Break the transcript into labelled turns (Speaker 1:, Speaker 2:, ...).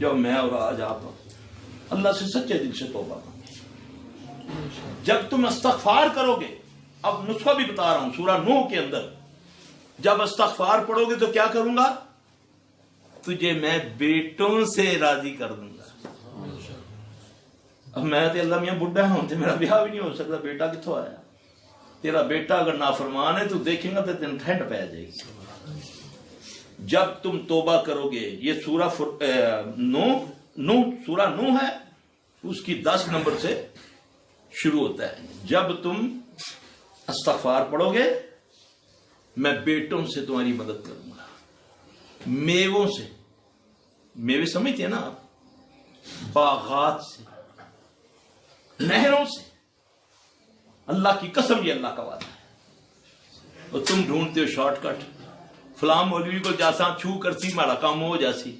Speaker 1: جو میں اور آج آپ اللہ سے سچے دل سے توبہ کریں. جب تم استغفار کرو گے، اب نسخہ بھی بتا رہا ہوں سورہ نوح کے اندر، جب استغفار پڑھو گے تو کیا کروں گا؟ تجھے میں بیٹوں سے راضی کر دوں گا. اب میں تو اللہ میاں بڈھا ہوں تو میرا بیاہ بھی نہیں ہو سکتا، بیٹا کتوں آیا؟ تیرا بیٹا اگر نافرمان ہے تو دیکھیں گا تو تین ٹھنڈ پہ جائے گی. جب تم توبہ کرو گے، یہ سورہ سورہ نوح ہے، اس کی 10 نمبر سے شروع ہوتا ہے. جب تم استغفار پڑھو گے میں بیٹوں سے تمہاری مدد کروں گا، میووں سے. میوے سمجھتے ہیں نا آپ؟ باغات سے، نہروں سے. اللہ کی قسم یہ اللہ کا وعدہ ہے. اور تم ڈھونڈتے ہو شارٹ کٹ، فلاں مولوی کو جاساں چھو کرسی مارا کام ہو جاسی.